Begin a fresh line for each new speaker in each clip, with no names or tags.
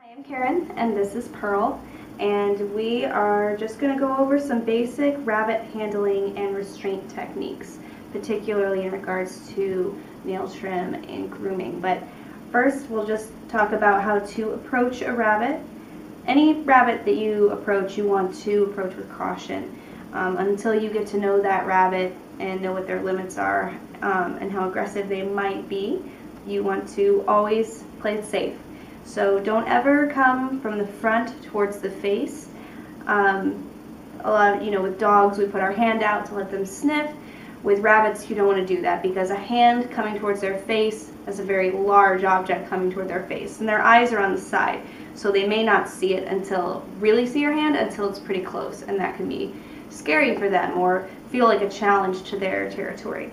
I'm Karen and this is Pearl, and we are just going to go over some basic rabbit handling and restraint techniques, particularly in regards to nail trim and grooming. But first we'll just talk about how to approach a rabbit. Any rabbit that you approach, you want to approach with caution until you get to know that rabbit and know what their limits are and how aggressive they might be. You want to always play it safe. So don't ever come from the front towards the face. A lot of, with dogs we put our hand out to let them sniff. With rabbits you don't want to do that because a hand coming towards their face is a very large object coming toward their face, and their eyes are on the side, so they may not see it really see your hand until it's pretty close, and that can be scary for them or feel like a challenge to their territory.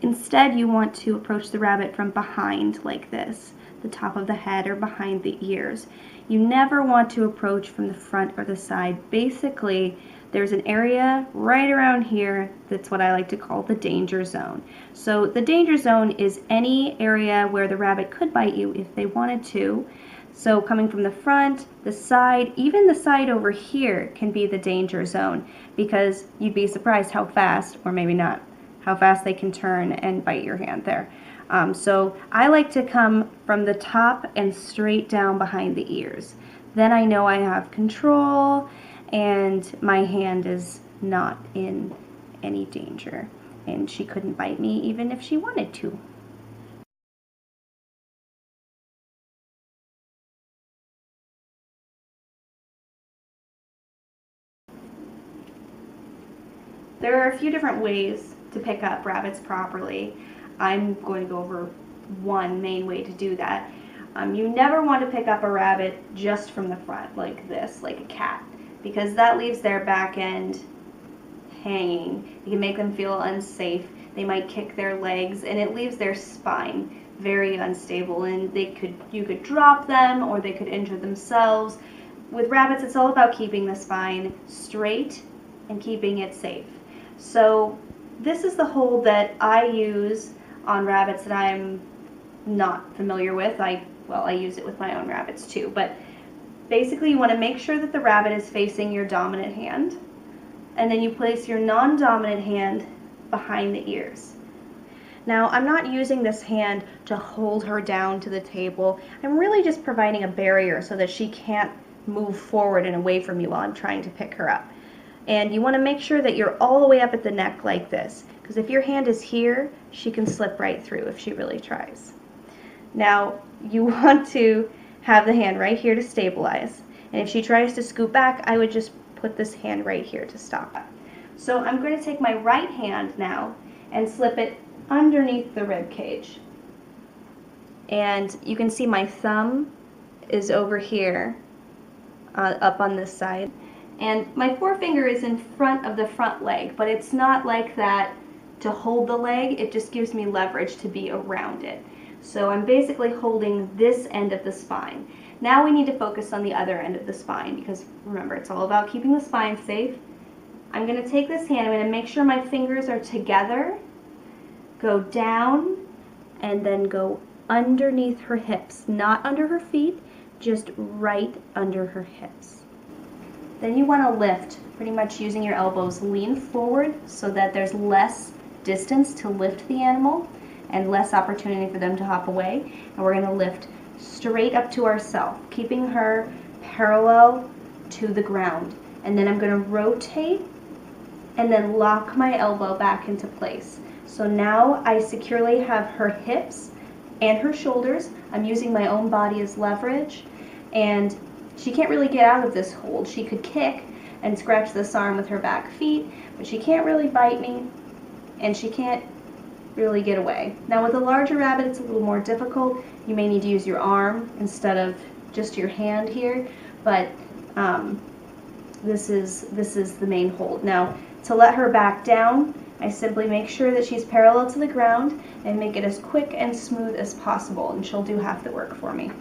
Instead, you want to approach the rabbit from behind like this, the top of the head or behind the ears. You never want to approach from the front or the side. Basically, there's an area right around here that's what I like to call the danger zone. So the danger zone is any area where the rabbit could bite you if they wanted to. So coming from the front, the side, even the side over here can be the danger zone, because you'd be surprised how fast, or maybe not, how fast they can turn and bite your hand there. So I like to come from the top and straight down behind the ears. Then I know I have control and my hand is not in any danger, and she couldn't bite me even if she wanted to. There are a few different ways to pick up rabbits properly. I'm going to go over one main way to do that. You never want to pick up a rabbit just from the front like this, like a cat, because that leaves their back end hanging. You can make them feel unsafe. They might kick their legs, and it leaves their spine very unstable, and you could drop them or they could injure themselves. With rabbits, it's all about keeping the spine straight and keeping it safe. So this is the hold that I use on rabbits that I'm not familiar with. I use it with my own rabbits too, but basically you want to make sure that the rabbit is facing your dominant hand, and then you place your non-dominant hand behind the ears. Now, I'm not using this hand to hold her down to the table. I'm really just providing a barrier so that she can't move forward and away from you while I'm trying to pick her up. And you want to make sure that you're all the way up at the neck like this, because if your hand is here, she can slip right through if she really tries. Now, you want to have the hand right here to stabilize, and if she tries to scoot back, I would just put this hand right here to stop. So I'm going to take my right hand now and slip it underneath the rib cage. And you can see my thumb is over here, up on this side. And my forefinger is in front of the front leg, but it's not like that to hold the leg. It just gives me leverage to be around it. So I'm basically holding this end of the spine. Now we need to focus on the other end of the spine, because remember, it's all about keeping the spine safe. I'm going to take this hand, I'm going to make sure my fingers are together, go down, and then go underneath her hips. Not under her feet, just right under her hips. Then you want to lift, pretty much using your elbows. Lean forward so that there's less distance to lift the animal and less opportunity for them to hop away. And we're going to lift straight up to ourselves, keeping her parallel to the ground. And then I'm going to rotate and then lock my elbow back into place. So now I securely have her hips and her shoulders. I'm using my own body as leverage, and she can't really get out of this hold. She could kick and scratch this arm with her back feet, but she can't really bite me, and she can't really get away. Now with a larger rabbit, it's a little more difficult. You may need to use your arm instead of just your hand here, but this is the main hold. Now, to let her back down, I simply make sure that she's parallel to the ground and make it as quick and smooth as possible, and she'll do half the work for me.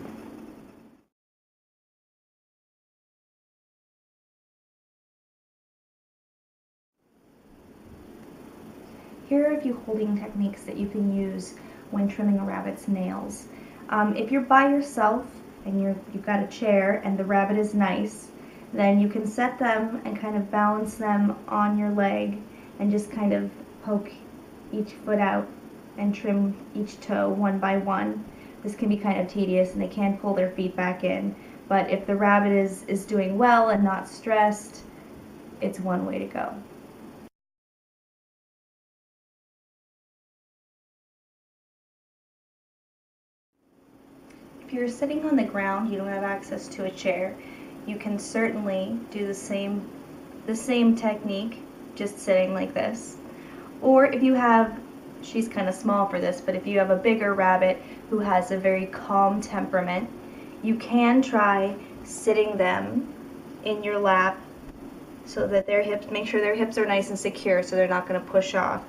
Here are a few holding techniques that you can use when trimming a rabbit's nails. If you're by yourself, and you've got a chair and the rabbit is nice, then you can set them and kind of balance them on your leg and just kind of poke each foot out and trim each toe one by one. This can be kind of tedious and they can pull their feet back in, but if the rabbit is doing well and not stressed, it's one way to go. If you're sitting on the ground, you don't have access to a chair, you can certainly do the same technique, just sitting like this. Or if you have, she's kind of small for this, but if you have a bigger rabbit who has a very calm temperament, you can try sitting them in your lap so that their hips, make sure their hips are nice and secure so they're not going to push off.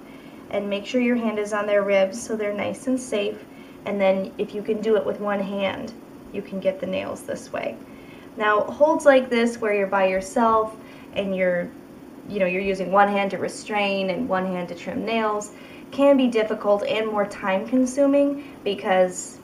And make sure your hand is on their ribs so they're nice and safe. And then if you can do it with one hand, you can get the nails this way. Now, holds like this where you're by yourself and you're using one hand to restrain and one hand to trim nails can be difficult and more time consuming because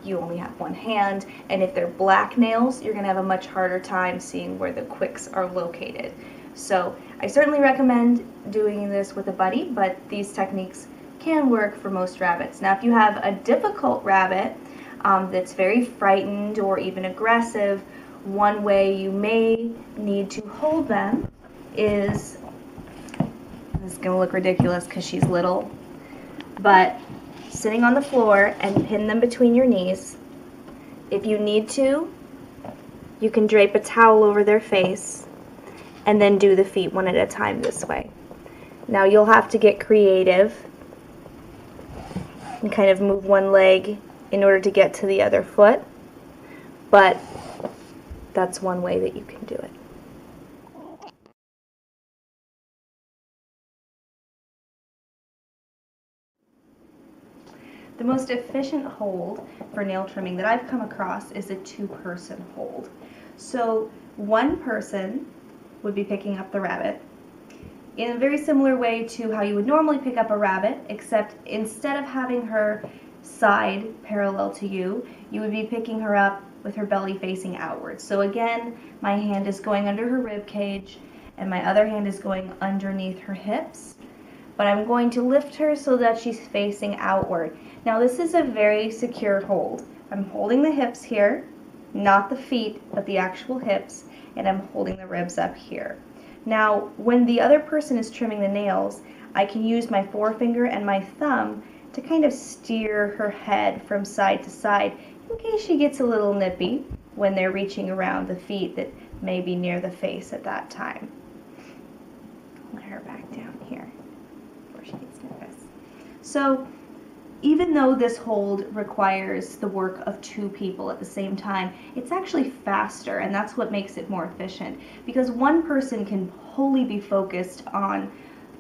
you only have one hand, and if they're black nails, you're going to have a much harder time seeing where the quicks are located. So I certainly recommend doing this with a buddy, but these techniques can work for most rabbits. Now, if you have a difficult rabbit that's very frightened or even aggressive, one way you may need to hold them is, this is going to look ridiculous because she's little, but sitting on the floor and pin them between your knees. If you need to, you can drape a towel over their face and then do the feet one at a time this way. Now you'll have to get creative and kind of move one leg in order to get to the other foot, but that's one way that you can do it. The most efficient hold for nail trimming that I've come across is a two-person hold. So one person would be picking up the rabbit in a very similar way to how you would normally pick up a rabbit, except instead of having her side parallel to you, you would be picking her up with her belly facing outwards. So again, my hand is going under her rib cage and my other hand is going underneath her hips, but I'm going to lift her so that she's facing outward. Now this is a very secure hold. I'm holding the hips here, not the feet, but the actual hips, and I'm holding the ribs up here. Now, when the other person is trimming the nails, I can use my forefinger and my thumb to kind of steer her head from side to side in case she gets a little nippy when they're reaching around the feet that may be near the face at that time. Let her back down here before she gets nervous. So, even though this hold requires the work of two people at the same time, it's actually faster, and that's what makes it more efficient, because one person can wholly be focused on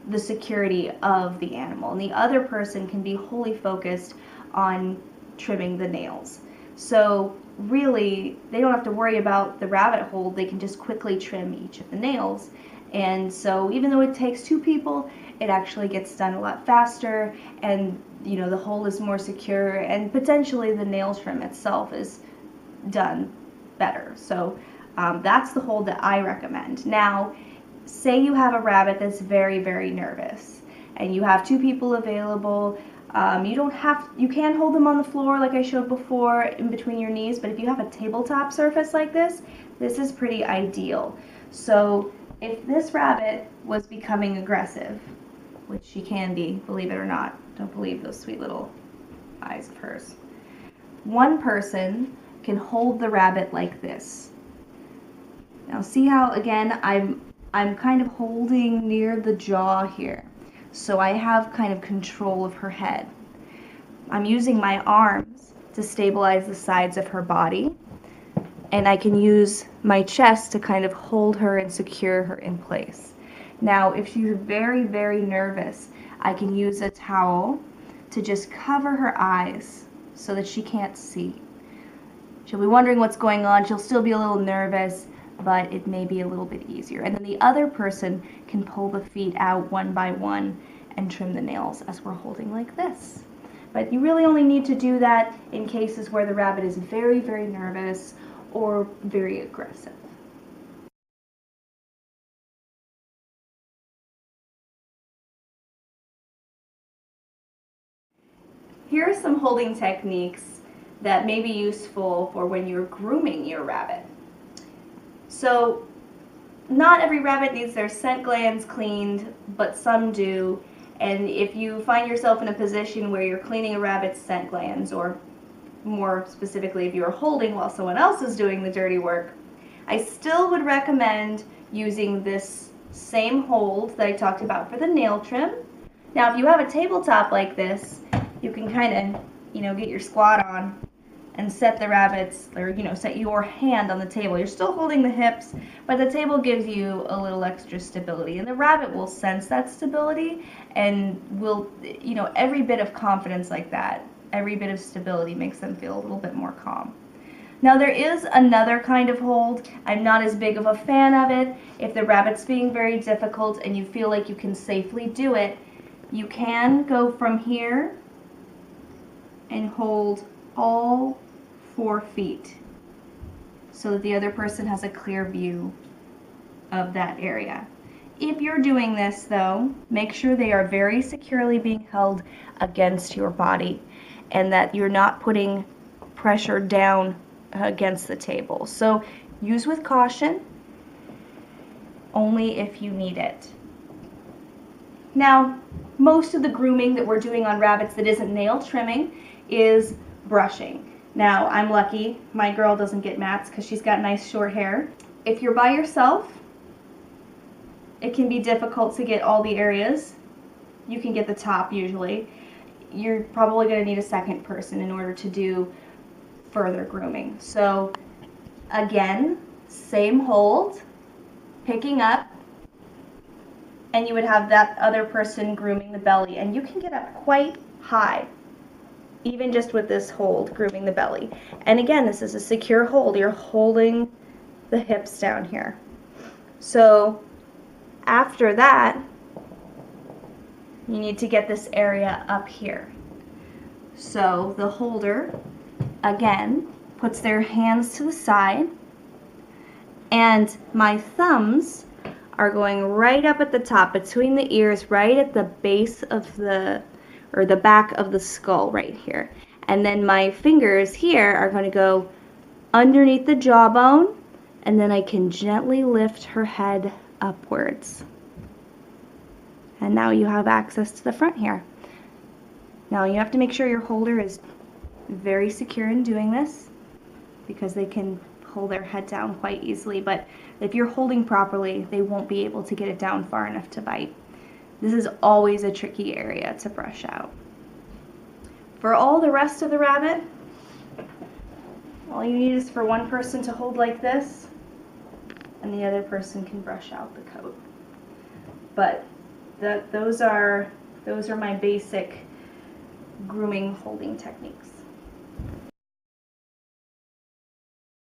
the security of the animal, and the other person can be wholly focused on trimming the nails. So really, they don't have to worry about the rabbit hold, they can just quickly trim each of the nails. And so even though it takes two people, it actually gets done a lot faster, and the hold is more secure, and potentially the nail trim itself is done better. So that's the hold that I recommend. Now, say you have a rabbit that's very, very nervous, and you have two people available. You can hold them on the floor like I showed before in between your knees, but if you have a tabletop surface like this is pretty ideal. So if this rabbit was becoming aggressive, which she can be, believe it or not, don't believe those sweet little eyes of hers, one person can hold the rabbit like this. Now see how, again, I'm kind of holding near the jaw here, so I have kind of control of her head. I'm using my arms to stabilize the sides of her body, and I can use my chest to kind of hold her and secure her in place. Now, if she's very, very nervous, I can use a towel to just cover her eyes so that she can't see. She'll be wondering what's going on. She'll still be a little nervous, but it may be a little bit easier. And then the other person can pull the feet out one by one and trim the nails as we're holding like this. But you really only need to do that in cases where the rabbit is very, very nervous or very aggressive. Here are some holding techniques that may be useful for when you're grooming your rabbit. So, not every rabbit needs their scent glands cleaned, but some do. And if you find yourself in a position where you're cleaning a rabbit's scent glands, or more specifically if you're holding while someone else is doing the dirty work, I still would recommend using this same hold that I talked about for the nail trim. Now, if you have a tabletop like this, you can kind of, get your squat on and set the rabbits, or, set your hand on the table. You're still holding the hips, but the table gives you a little extra stability. And the rabbit will sense that stability and will, every bit of confidence like that, every bit of stability makes them feel a little bit more calm. Now there is another kind of hold. I'm not as big of a fan of it. If the rabbit's being very difficult and you feel like you can safely do it, you can go from here and hold all 4 feet so that the other person has a clear view of that area. If you're doing this though, make sure they are very securely being held against your body and that you're not putting pressure down against the table. So use with caution, only if you need it. Now, most of the grooming that we're doing on rabbits that isn't nail trimming is brushing. Now, I'm lucky, my girl doesn't get mats because she's got nice short hair. If you're by yourself, it can be difficult to get all the areas. You can get the top usually. You're probably going to need a second person in order to do further grooming. So again, same hold, picking up, and you would have that other person grooming the belly, and you can get up quite high even just with this hold, grooming the belly. And again, this is a secure hold. You're holding the hips down here. So after that, you need to get this area up here. So the holder, again, puts their hands to the side, and my thumbs are going right up at the top, between the ears, right at the base of the back of the skull right here. And then my fingers here are going to go underneath the jawbone, and then I can gently lift her head upwards. And now you have access to the front here. Now you have to make sure your holder is very secure in doing this, because they can pull their head down quite easily, but if you're holding properly, they won't be able to get it down far enough to bite. This is always a tricky area to brush out. For all the rest of the rabbit, all you need is for one person to hold like this, and the other person can brush out the coat. But those are my basic grooming holding techniques.